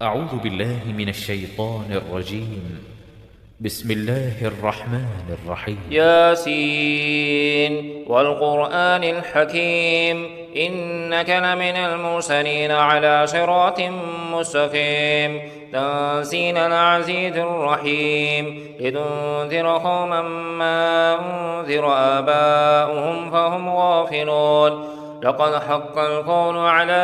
أعوذ بالله من الشيطان الرجيم. بسم الله الرحمن الرحيم. ياسين والقرآن الحكيم إنك لمن المرسلين على صراط مستقيم تنزيل العزيز الرحيم لتنذر قوما ما أنذر آباؤهم فهم غافلون لقد حق القول على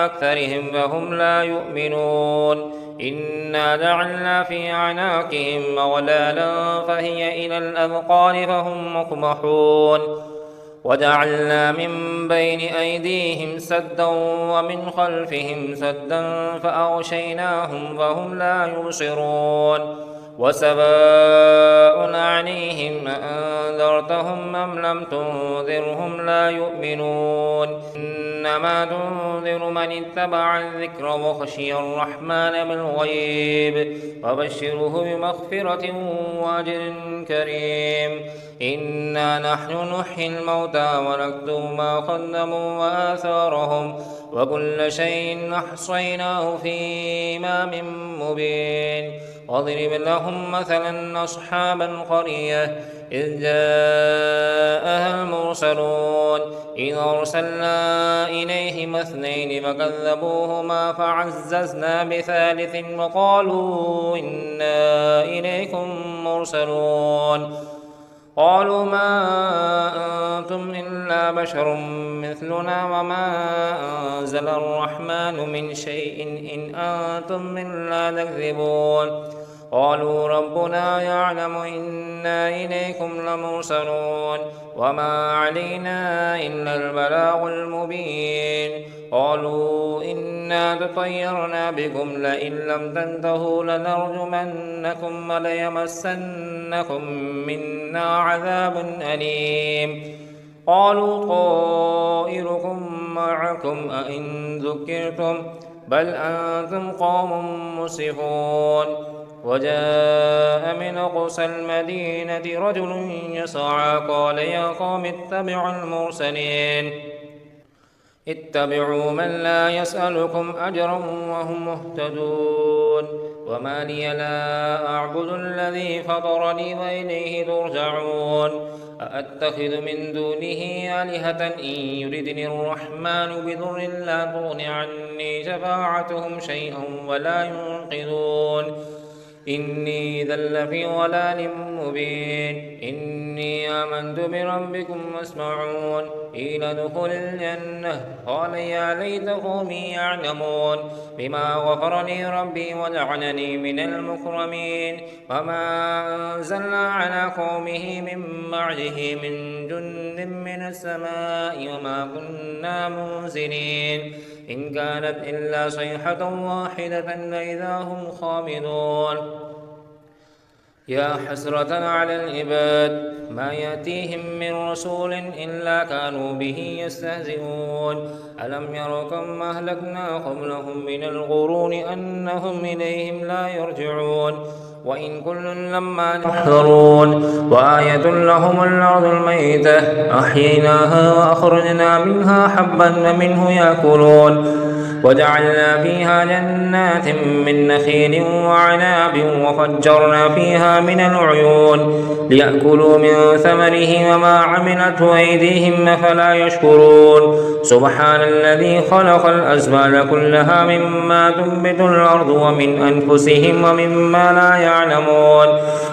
أكثرهم فهم لا يؤمنون إنا جعلنا في أعناقهم أغلالا فهي إلى الأذقان فهم مقمحون وجعلنا من بين أيديهم سدا ومن خلفهم سدا فأغشيناهم فهم لا يبصرون وسواء عليهم أأنذرتهم أم لم تنذرهم لا يؤمنون إنما تنذر من اتبع الذكر وخشي الرحمن بالغيب وبشره بمغفرة وأجر كريم إنا نحن نحيي الموتى ونكتب ما قدموا وآثارهم وكل شيء أحصيناه في إمام مبين واضرب لهم مثلا أصحاب القرية إذ جاءها المرسلون إذ أرسلنا إليهم اثنين فكذبوهما فعززنا بثالث وقالوا إنا إليكم مرسلون قالوا ما أنتم إلا بشر مثلنا وما أنزل الرحمن من شيء إن أنتم إلا تكذبون قالوا ربنا يعلم إنا إليكم لمرسلون وما علينا إلا البلاغ المبين قالوا إنا تطيرنا بكم لئن لم تنتهوا لنرجمنكم وليمسنكم منا عذاب أليم قالوا طائركم معكم أئن ذكرتم بل أنتم قوم مسرفون وجاء من أقصى المدينة رجل يسعى قال يا قوم اتبعوا المرسلين اتبعوا من لا يسألكم أجرا وهم مهتدون وما لي لا أعبد الذي فطرني وإليه ترجعون أأتخذ من دونه آلهة إن يردني الرحمن بضر لا تغن عني شفاعتهم شيئا ولا ينقذون إني إذا لفي ضلال مبين إني آمنت بربكم واسمعون قيل ادخل الجنة قال يا ليت قومي يعلمون بما غفر لي ربي وجعلني من المكرمين وما أنزلنا على قومه من بعده من جند من السماء وما كنا منزلين إن كانت إلا صيحة واحدة فإذا هم خامدون يا حسرة على العباد ما يأتيهم من رسول إلا كانوا به يستهزئون ألم يروا كم أهلكنا قبلهم من القرون أنهم إليهم لا يرجعون وإن كل لما يحضرون وآية لهم الأرض الميتة أحييناها وأخرجنا منها حبا ومنه يأكلون وجعلنا فيها جنات من نخيل وعناب وفجرنا فيها من العيون ليأكلوا من ثمره وما عملته أيديهم فلا يشكرون سبحان الذي خلق الأزواج كلها مما تنبت الأرض ومن أنفسهم ومما لا يعلمون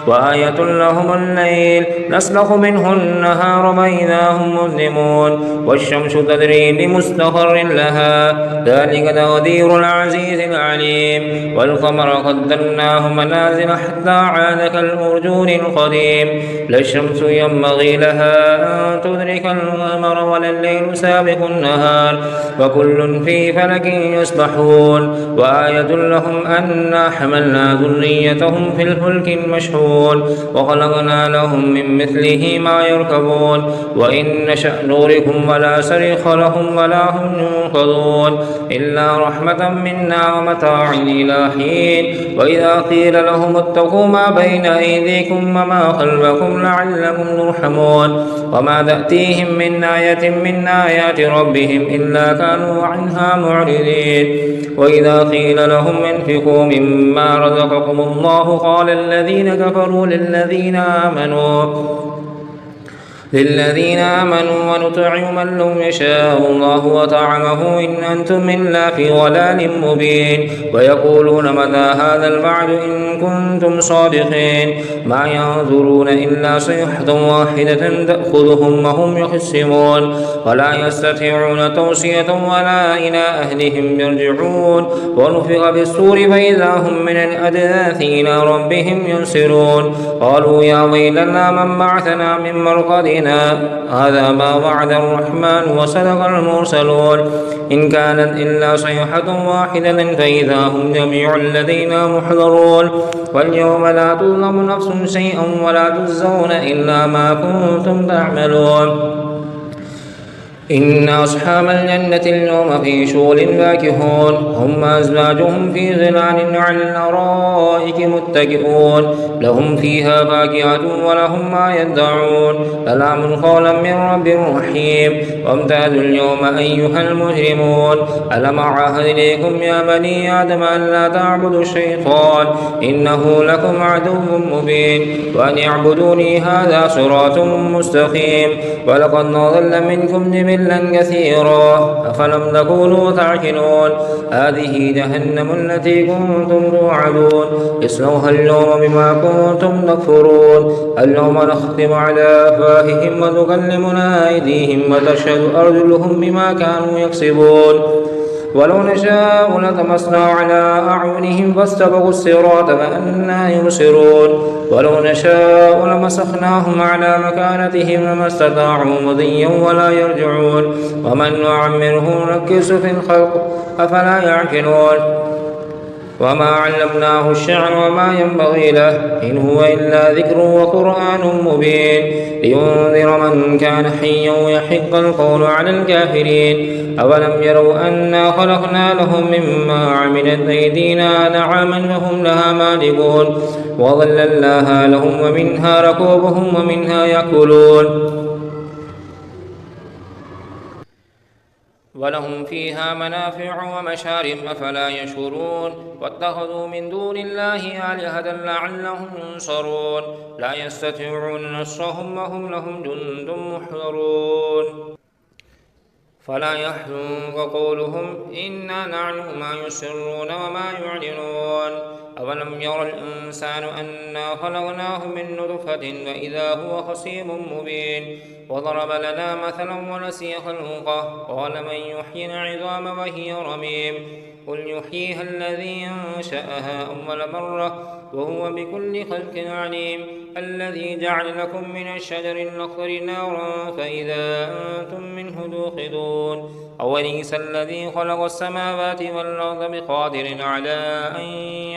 وآية لهم الليل نسلخ منه النهار فإذا هم مظلمون والشمس تجري لمستقر لها ذلك تقدير العزيز العليم والقمر قدرناه منازل حتى عاد كالأرجون القديم لا الشمس ينبغي لها أن تدرك القمر ولا الليل سابق النهار وكل في فلك يسبحون وآية لهم أنا حملنا ذريتهم في الفلك المشحون وخلقنا لهم من مثله ما يركبون وإن نشأ نغرقهم ولا صريخ لهم ولا هم ينقذون إلا إلا رحمة منا ومتاع إلى حين. وإذا قيل لهم اتقوا ما بين أيديكم وما خلفكم لعلكم ترحمون وما تأتيهم من آية من آيات ربهم إلا كانوا عنها معرضين. وإذا قيل لهم انفقوا مما رزقكم الله قال الذين كفروا للذين آمنوا ونطعم من لو يشاء الله وطعمه إن أنتم إلا في ضلال مبين. ويقولون متى هذا الوعد إن كنتم صادقين ما ينظرون إلا صيحة واحدة تأخذهم وهم يخصمون ولا يستطيعون توصية ولا إلى أهلهم يرجعون. ونفخ في الصور فإذا هم من الأجداث إلى ربهم ينسلون. قالوا يا ويلنا من بعثنا من مرقدنا هذا ما وعد الرحمن وصدق المرسلون إن كانت إلا صيحة واحدة فإذا هم جميع لدينا محضرون. واليوم لا تظلم نفس شيئا ولا تجزون إلا ما كنتم تعملون. إن أصحاب الجنة اليوم في شغل فاكهون هم أزواجهم في ظلال على الأرائك متكئون لهم فيها فاكهة ولهم ما يدعون سلام قولا من رب رحيم. وامتازوا اليوم أيها المجرمون ألم أعهد إليكم يا بني آدم ألا تعبدوا الشيطان إنه لكم عدو مبين وأن اعبدوني هذا صراط مستقيم. ولقد ضل منكم جبلا كثيرا أفلم تكونوا تعقلون هذه جهنم التي كنتم توعدون اصلوها اليوم بما كنتم تكفرون. اليوم نختم على أفواههم وتكلمنا أيديهم وتشهد أرجلهم بما كانوا يكسبون. ولو نشاء لطمسنا على أعينهم فاستبقوا الصراط فأنى يبصرون. ولو نشاء لمسخناهم على مكانتهم وما استطاعوا مضيا ولا يرجعون. ومن نعمره نكس في الخلق أفلا يعقلون. وما علمناه الشعر وما ينبغي له إن هو إلا ذكر وقرآن مبين لينذر من كان حيا ويحق القول على الكافرين. أولم يروا أنا خلقنا لهم مما عملت أيدينا نعاما فهم لها مالكون وظللناها لهم ومنها ركوبهم ومنها يأكلون ولهم فيها منافع ومشارب أفلا يشكرون. واتخذوا من دون الله آلهة لعلهم ينصرون لا يستطيعون نصرهم وهم لهم جند محضرون. فلا يحزنك قولهم إنا نعلم ما يسرون وما يعلنون. أولم ير الإنسان أنا خلقناه من نطفة وإذا هو خصيم مبين. وضرب لنا مثلا ونسي خلقه قال من يحيي العظام وهي رميم قل يحييها الذي أنشأها أول مرة وهو بكل خلق عليم. الذي جعل لكم من الشجر الأخضر نارا فإذا أنتم منه توقدون. أوليس الذي خلق السماوات والأرض بقادر على أن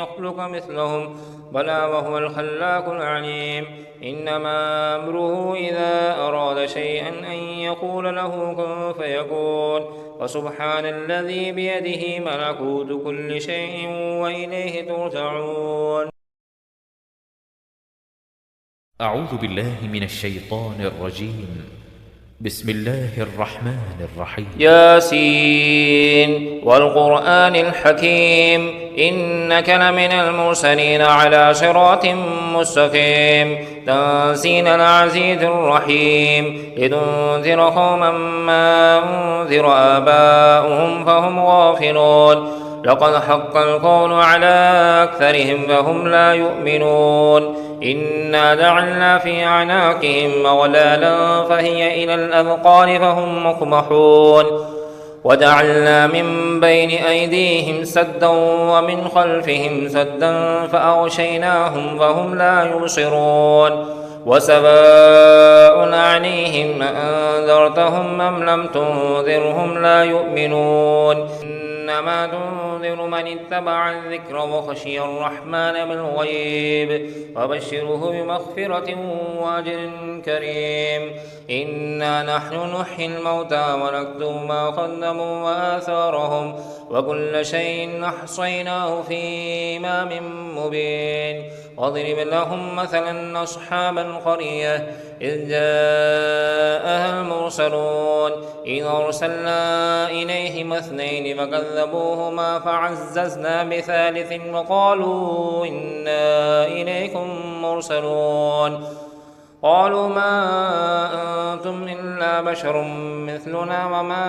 يخلق مثلهم بلى وهو الخلاق العليم. إنما أمره إذا أراد شيئا أن يقول له كن فيكون. وسبحان الذي بيده ملكوت كل شيء وإليه ترجعون. أعوذ بالله من الشيطان الرجيم بسم الله الرحمن الرحيم ياسين والقرآن الحكيم إنك لمن المرسلين على صراط مستقيم تنزيل العزيز الرحيم لتنذر قوما ما أنذر آباؤهم فهم غافلون. لقد حق القول على أكثرهم فهم لا يؤمنون. إنا جعلنا في أعناقهم أغلالا فهي إلى الأذقان فهم مقمحون. وجعلنا من بين أيديهم سدا ومن خلفهم سدا فأغشيناهم فهم لا يبصرون. وسواء عليهم أأنذرتهم أم لم تنذرهم لا يؤمنون. إنما تنذر من اتبع الذكر وخشي الرحمن بالغيب وبشره بمغفرة وأجر كريم. إنا نحن نحيي الموتى ونكتب ما قدموا وآثارهم وكل شيء أحصيناه في إمام مبين. واضرب لهم مثلا أصحاب القرية إذ جاءها المرسلون إذ أرسلنا إليهم اثنين فكذبوهما فعززنا بثالث وقالوا إنا إليكم مرسلون. قالوا ما أنتم إلا بشر مثلنا وما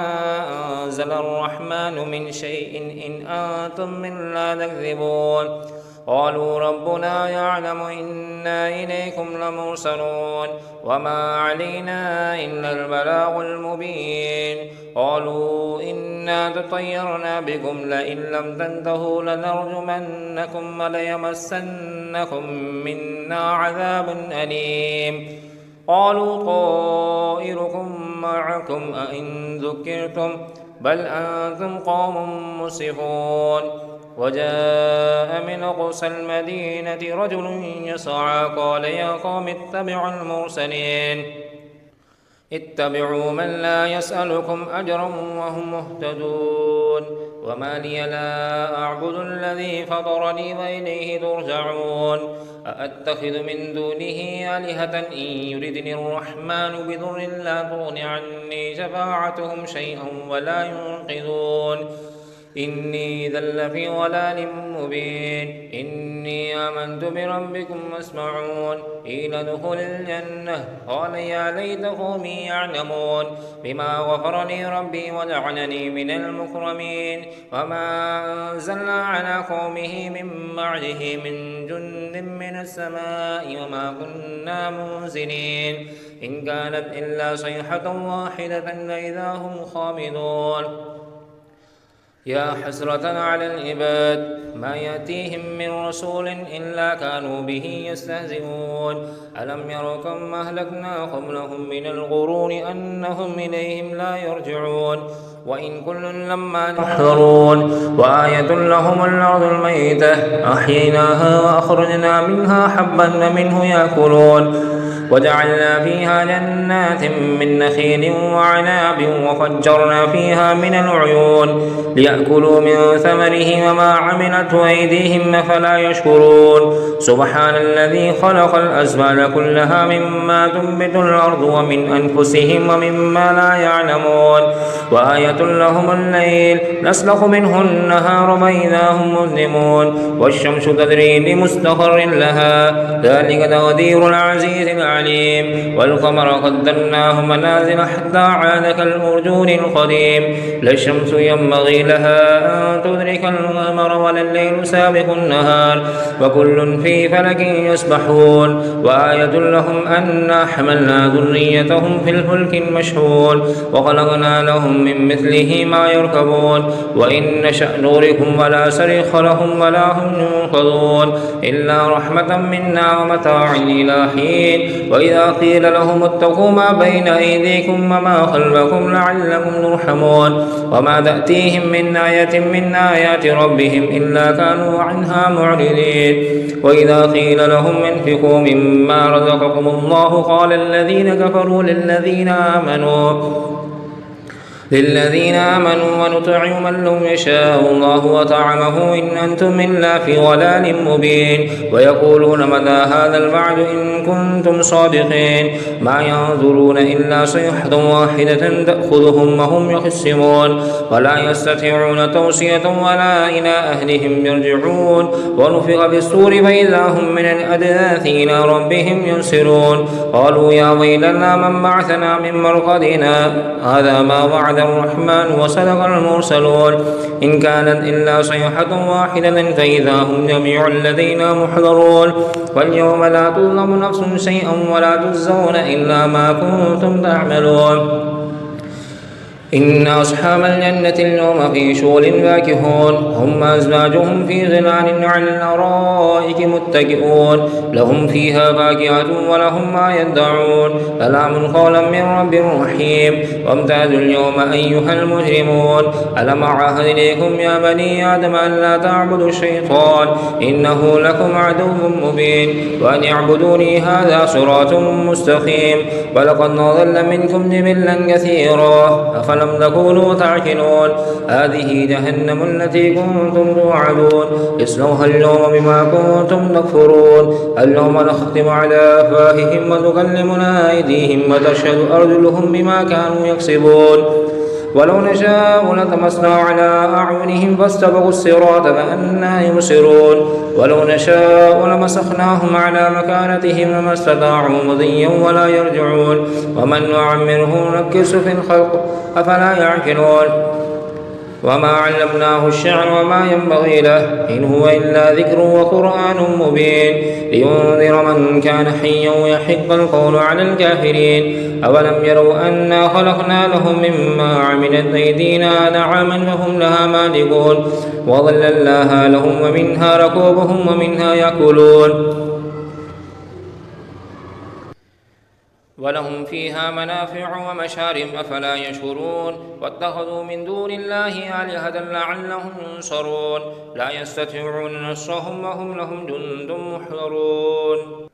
أنزل الرحمن من شيء إن أنتم إلا تكذبون. قالوا ربنا يعلم إنا إليكم لمرسلون وما علينا إلا البلاغ المبين. قالوا إنا تطيرنا بكم لئن لم تنتهوا لنرجمنكم وليمسنكم منا عذاب أليم. قالوا طائركم معكم أئن ذكرتم بل أنتم قوم مسرفون. وجاء من أقصى المدينة رجل يسعى قال يا قوم اتبعوا المرسلين اتبعوا من لا يسألكم أجرا وهم مهتدون. وما لي لا أعبد الذي فطرني وإليه ترجعون. أأتخذ من دونه آلهة إن يردني الرحمن بضر لا تغن عني شفاعتهم شيئا ولا ينقذون. إني إذا لفي ضلال مبين. إني آمنت بربكم واسمعون. قيل ادخل الجنة قال يا ليت قومي يعلمون بما غفر لي ربي وجعلني من المكرمين. وما أنزلنا على قومه من بعده من جند من السماء وما كنا منزلين. إن كانت إلا صيحة واحدة فإذا هم خامدون. يا حسرة على العباد ما يأتيهم من رسول إلا كانوا به يستهزئون. ألم يروا كم أهلكنا قبلهم من القرون أنهم إليهم لا يرجعون. وإن كل لما يحضرون. وآية لهم الأرض الميتة أحييناها وأخرجنا منها حبا منه يأكلون. وجعلنا فيها جنات من نخيل وعناب وفجرنا فيها من العيون ليأكلوا من ثمره وما عملته أيديهم فلا يشكرون. سبحان الذي خلق الأزواج كلها مما تنبت الأرض ومن أنفسهم ومما لا يعلمون. وآية لهم الليل نسلخ منه النهار فإذا هم مظلمون. والشمس تجري لمستقر لها ذلك تقدير العزيز العليم. والقمر قدرناه منازل حتى عاد كالأرجون القديم. لا الشمس ينبغي لها أن تدرك القمر ولا الليل سابق النهار وكل في فلك يسبحون. وآية لهم أنا حملنا ذريتهم في الفلك المشحون وخلقنا لهم من مثله ما يركبون. وإن نشأ نغرقهم ولا صريخ لهم ولا هم ينقذون إلا رحمة منا ومتاع إلى حين. وإذا قيل لهم اتقوا ما بين أيديكم وما خلفكم لعلكم ترحمون. وما تأتيهم من آية من آيات ربهم إلا كانوا عنها معرضين. وإذا قيل لهم انفقوا مما رزقكم الله قال الذين كفروا للذين آمنوا ونطعم من لم يشاء الله وطعمه إن أنتم إلا في ضلال مبين. ويقولون متى هذا الوعد إن كنتم صادقين. ما ينظرون إلا صيحة واحدة تأخذهم وهم يخصمون ولا يستطيعون توصية ولا إلى أهلهم يرجعون. ونفخ في الصور فإذا هم من الأجداث إلى ربهم ينسلون. قالوا يا ويلنا من بعثنا من مرقدنا هذا ما وعد الرحمن وصدق المرسلون. إن كانت إلا صيحة واحدة فإذا هم جميع لدينا محضرون. واليوم لا تظلم نفس شيئا ولا تجزون إلا ما كنتم تعملون. إن أصحاب الجنة اليوم في شغل فاكهون هم أزواجهم في ظلال على الأرائك متكئون لهم فيها فاكهة ولهم ما يدعون سلام قولا من رب رحيم وامتازوا اليوم أيها المجرمون ألم أعهد إليكم يا بني آدم أن لا تعبدوا الشيطان إنه لكم عدو مبين وأن اعبدوني هذا صراط مستقيم ولقد ضل منكم جبلا كثيرا أفلم تكونوا تعقلون هذه جهنم التي كنتم توعدون اصلوها اليوم بما كنتم تكفرون اليوم نختم على أفواههم وتكلمنا أيديهم وتشهد أرجلهم بما كانوا يكسبون ولو نشاء لطمسنا على أعينهم فاستبقوا الصراط فأنى يبصرون ولو نشاء لمسخناهم على مكانتهم وما استطاعوا مضيا ولا يرجعون ومن نعمره نكس في الخلق أفلا يعقلون وما علمناه الشعر وما ينبغي له إن هو إلا ذكر وقرآن مبين لينذر من كان حيا ويحق القول على الكافرين أولم يروا أنا خلقنا لهم مما عملت أيدينا أنعاما فهم لها مالكون وظللناها لهم ومنها ركوبهم ومنها يأكلون ولهم فيها منافع ومشارب أفلا يشكرون واتخذوا من دون الله آلهة لعلهم ينصرون لا يستطيعون نصرهم وهم لهم جند محضرون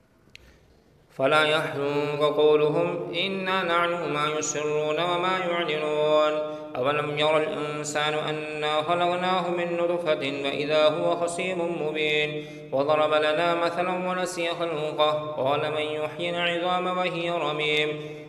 فلا يحزنك قولهم إنا نعلم ما يسرون وما يعلنون أولم ير الإنسان أنا خلقناه من نطفة فإذا هو خصيم مبين وضرب لنا مثلا ونسي خلقه قال من يحيي العظام وهي رميم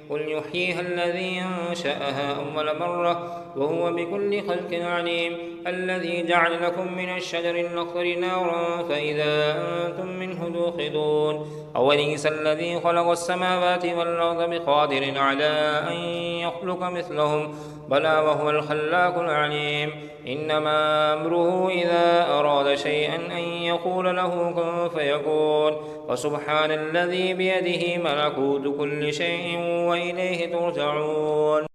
قل يحييها الذي أنشأها أول مرة وهو بكل خلق عليم الذي جعل لكم من الشجر الأخضر نارا فإذا أنتم منه توقدون أوليس الذي خلق السماوات والأرض بقادر على أن يخلق مثلهم بلى وهو الخلاق العليم إنما أمره إذا أراد شيئا أن يقول له كن فيكون وسبحان الذي بيده ملكوت كل شيء وإليه ترجعون